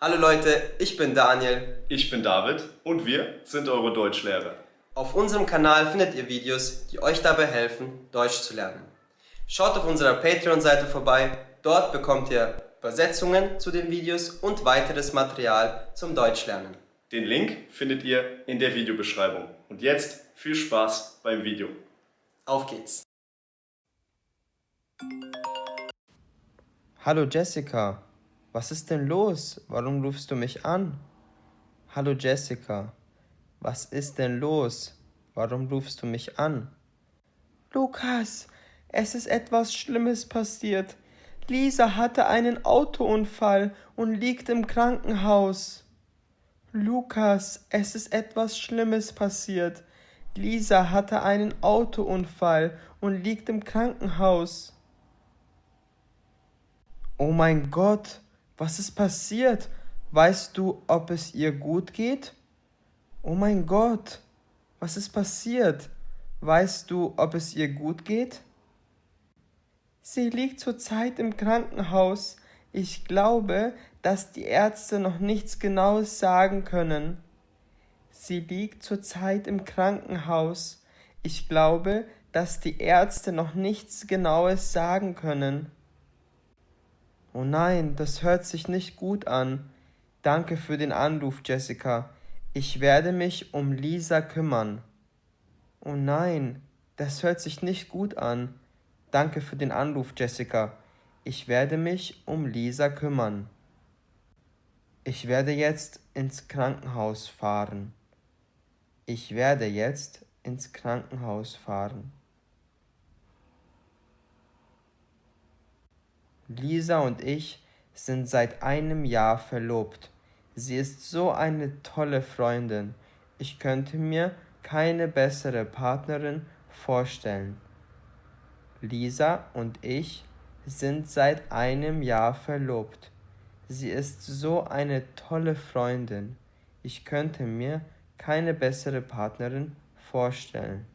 Hallo Leute, ich bin Daniel. Ich bin David und wir sind eure Deutschlehrer. Auf unserem Kanal findet ihr Videos, die euch dabei helfen, Deutsch zu lernen. Schaut auf unserer Patreon-Seite vorbei, dort bekommt ihr Übersetzungen zu den Videos und weiteres Material zum Deutschlernen. Den Link findet ihr in der Videobeschreibung. Und jetzt viel Spaß beim Video. Auf geht's! Hallo Jessica, was ist denn los? Warum rufst du mich an? Hallo Jessica, was ist denn los? Warum rufst du mich an? Lukas, es ist etwas Schlimmes passiert. Lisa hatte einen Autounfall und liegt im Krankenhaus. Lukas, es ist etwas Schlimmes passiert. Lisa hatte einen Autounfall und liegt im Krankenhaus. Oh mein Gott, was ist passiert? Weißt du, ob es ihr gut geht? Oh mein Gott, was ist passiert? Weißt du, ob es ihr gut geht? Sie liegt zurzeit im Krankenhaus. Ich glaube, dass die Ärzte noch nichts Genaues sagen können. Sie liegt zurzeit im Krankenhaus. Ich glaube, dass die Ärzte noch nichts Genaues sagen können. Oh nein, das hört sich nicht gut an. Danke für den Anruf, Jessica. Ich werde mich um Lisa kümmern. Oh nein, das hört sich nicht gut an. Danke für den Anruf, Jessica. Ich werde mich um Lisa kümmern. Ich werde jetzt ins Krankenhaus fahren. Ich werde jetzt ins Krankenhaus fahren. Lisa und ich sind seit einem Jahr verlobt. Sie ist so eine tolle Freundin. Ich könnte mir keine bessere Partnerin vorstellen. Lisa und ich sind seit einem Jahr verlobt. Sie ist so eine tolle Freundin. Ich könnte mir keine bessere Partnerin vorstellen.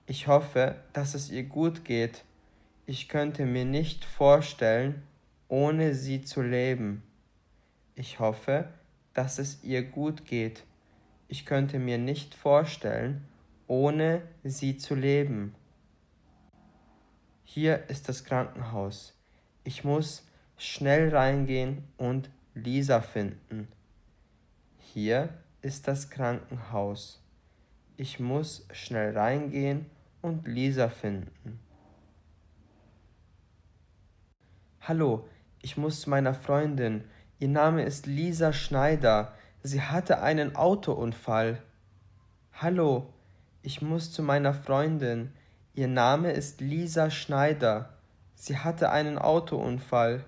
Ich hoffe, dass es ihr gut geht. Ich könnte mir nicht vorstellen, ohne sie zu leben. Ich hoffe, dass es ihr gut geht. Ich könnte mir nicht vorstellen, ohne sie zu leben. Hier ist das Krankenhaus. Ich muss schnell reingehen und Lisa finden. Hier ist das Krankenhaus. Ich muss schnell reingehen und Lisa finden. Hallo, ich muss zu meiner Freundin. Ihr Name ist Lisa Schneider. Sie hatte einen Autounfall. Hallo, ich muss zu meiner Freundin. Ihr Name ist Lisa Schneider. Sie hatte einen Autounfall.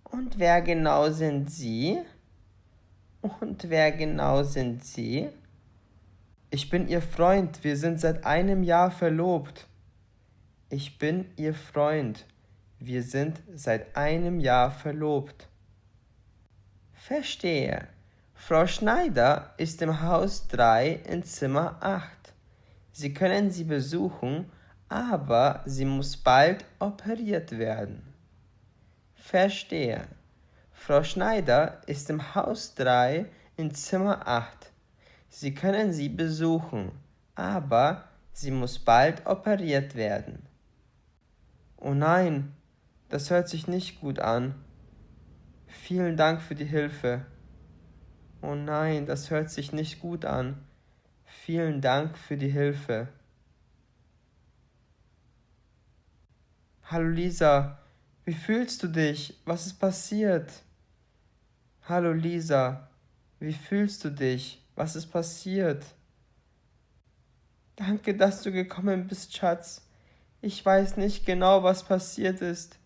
Und wer genau sind Sie? Und wer genau sind Sie? Ich bin Ihr Freund. Wir sind seit einem Jahr verlobt. Ich bin Ihr Freund. Wir sind seit einem Jahr verlobt. Verstehe. Frau Schneider ist im Haus 3 in Zimmer 8. Sie können sie besuchen, aber sie muss bald operiert werden. Verstehe. Frau Schneider ist im Haus 3 in Zimmer 8. Sie können sie besuchen, aber sie muss bald operiert werden. Oh nein, das hört sich nicht gut an. Vielen Dank für die Hilfe. Oh nein, das hört sich nicht gut an. Vielen Dank für die Hilfe. Hallo Lisa, wie fühlst du dich? Was ist passiert? Hallo Lisa, wie fühlst du dich? Was ist passiert? Danke, dass du gekommen bist, Schatz. Ich weiß nicht genau, was passiert ist.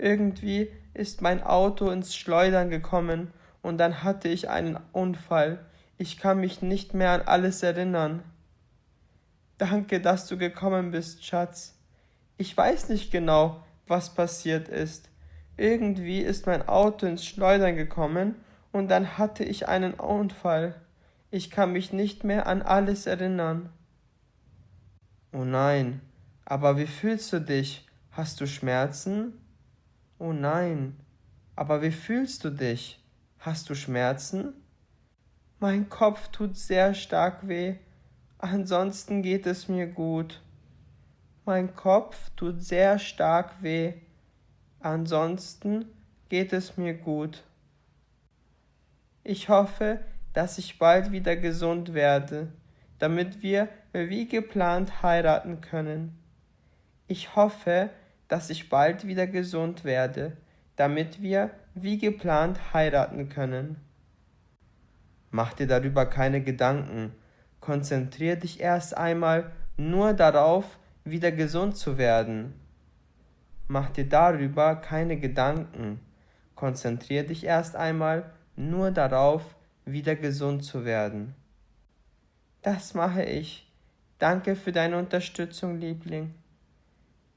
Irgendwie ist mein Auto ins Schleudern gekommen und dann hatte ich einen Unfall. Ich kann mich nicht mehr an alles erinnern. Danke, dass du gekommen bist, Schatz. Ich weiß nicht genau, was passiert ist. Irgendwie ist mein Auto ins Schleudern gekommen und dann hatte ich einen Unfall. Ich kann mich nicht mehr an alles erinnern. Oh nein, aber wie fühlst du dich? Hast du Schmerzen? Oh nein, Aber wie fühlst du dich? Hast du Schmerzen? Mein Kopf tut sehr stark weh, ansonsten geht es mir gut. Mein Kopf tut sehr stark weh, ansonsten geht es mir gut. Ich hoffe, dass ich bald wieder gesund werde, damit wir wie geplant heiraten können. Ich hoffe, dass ich bald wieder gesund werde, damit wir wie geplant heiraten können. Mach dir darüber keine Gedanken. Konzentrier dich erst einmal nur darauf, wieder gesund zu werden. Mach dir darüber keine Gedanken. Konzentrier dich erst einmal nur darauf, wieder gesund zu werden. Das mache ich. Danke für deine Unterstützung, Liebling.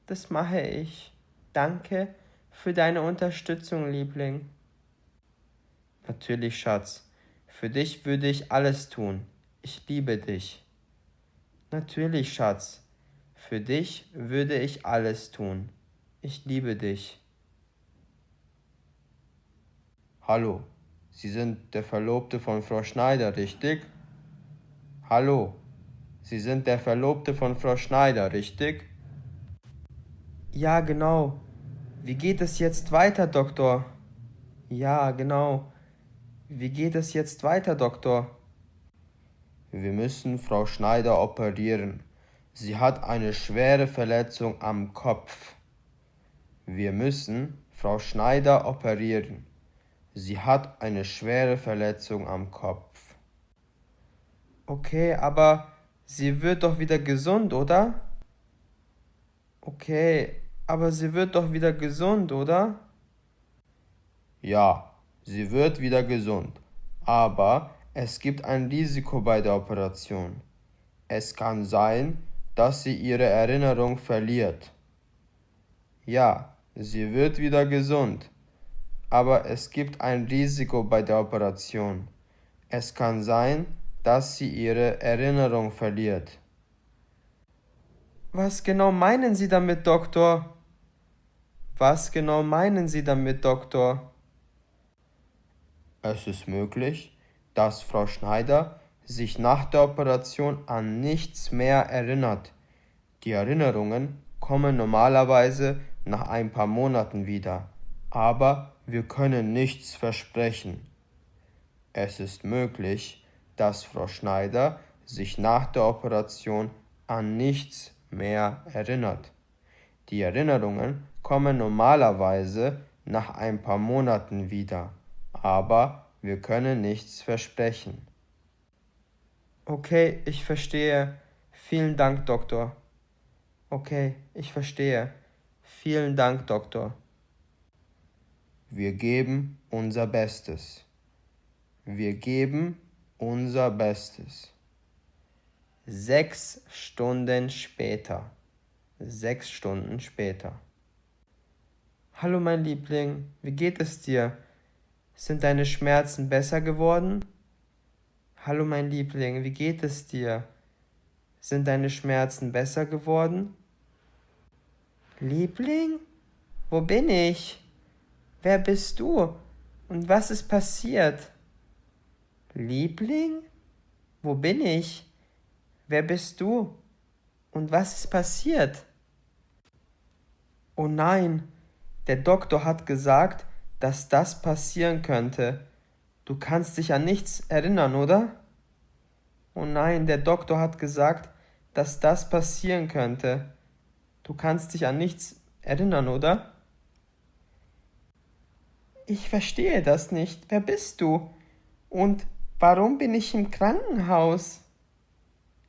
Das mache ich. Danke für deine Unterstützung, Liebling. Natürlich, Schatz. Für dich würde ich alles tun. Ich liebe dich. Natürlich, Schatz. Für dich würde ich alles tun. Ich liebe dich. Hallo, Sie sind der Verlobte von Frau Schneider, richtig? Hallo, Sie sind der Verlobte von Frau Schneider, richtig? Ja, genau. Wie geht es jetzt weiter, Doktor? Ja, genau. Wie geht es jetzt weiter, Doktor? Wir müssen Frau Schneider operieren. Sie hat eine schwere Verletzung am Kopf. Wir müssen Frau Schneider operieren. Sie hat eine schwere Verletzung am Kopf. Okay, aber sie wird doch wieder gesund, oder? Okay, aber sie wird doch wieder gesund, oder? Ja, sie wird wieder gesund. Aber es gibt ein Risiko bei der Operation. Es kann sein, dass sie ihre Erinnerung verliert. Ja, sie wird wieder gesund. Aber es gibt ein Risiko bei der Operation. Es kann sein, dass sie ihre Erinnerung verliert. Was genau meinen Sie damit, Doktor? Was genau meinen Sie damit, Doktor? Es ist möglich, dass Frau Schneider sich nach der Operation an nichts mehr erinnert. Die Erinnerungen kommen normalerweise nach ein paar Monaten wieder, aber wir können nichts versprechen. Es ist möglich, dass Frau Schneider sich nach der Operation an nichts mehr erinnert. Die Erinnerungen kommen normalerweise nach ein paar Monaten wieder, aber wir können nichts versprechen. Okay, ich verstehe. Vielen Dank, Doktor. Okay, ich verstehe. Vielen Dank, Doktor. Wir geben unser Bestes. Wir geben unser Bestes. 6 Stunden später. 6 Stunden später. Hallo mein Liebling, wie geht es dir? Sind deine Schmerzen besser geworden? Hallo mein Liebling, wie geht es dir? Sind deine Schmerzen besser geworden? Liebling? Wo bin ich? Wer bist du? Und was ist passiert? Liebling? Wo bin ich? Wer bist du? Und was ist passiert? Oh nein, der Doktor hat gesagt, dass das passieren könnte. Du kannst dich an nichts erinnern, oder? Oh nein, der Doktor hat gesagt, dass das passieren könnte. Du kannst dich an nichts erinnern, oder? Ich verstehe das nicht. Wer bist du? Und warum bin ich im Krankenhaus?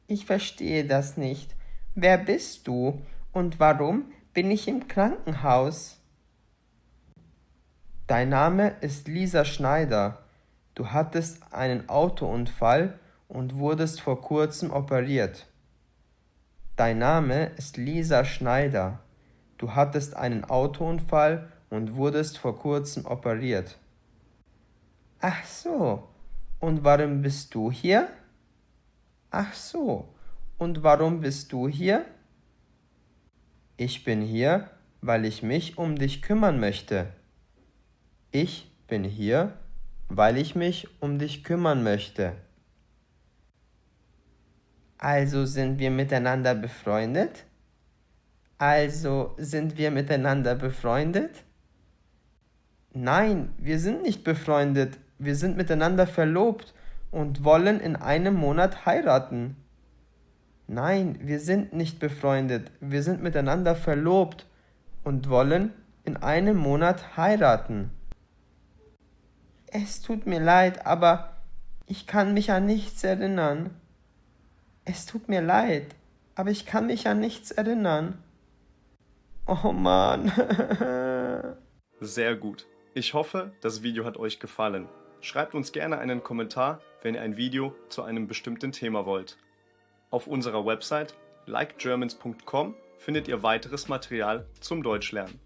Ich verstehe das nicht. Wer bist du? Und warum bin ich im Krankenhaus? Dein Name ist Lisa Schneider. Du hattest einen Autounfall und wurdest vor kurzem operiert. Dein Name ist Lisa Schneider. Du hattest einen Autounfall und wurdest vor kurzem operiert. Ach so, und warum bist du hier? Ach so, und warum bist du hier? Ich bin hier, weil ich mich um dich kümmern möchte. Ich bin hier, weil ich mich um dich kümmern möchte. Also sind wir miteinander befreundet? Also sind wir miteinander befreundet? Nein, wir sind nicht befreundet. Wir sind miteinander verlobt und wollen in einem Monat heiraten. Nein, wir sind nicht befreundet. Wir sind miteinander verlobt und wollen in einem Monat heiraten. Es tut mir leid, aber ich kann mich an nichts erinnern. Es tut mir leid, aber ich kann mich an nichts erinnern. Oh Mann. Sehr gut. Ich hoffe, das Video hat euch gefallen. Schreibt uns gerne einen Kommentar, wenn ihr ein Video zu einem bestimmten Thema wollt. Auf unserer Website likegermans.com findet ihr weiteres Material zum Deutschlernen.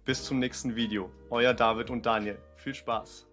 Bis zum nächsten Video. Euer David und Daniel. Viel Spaß!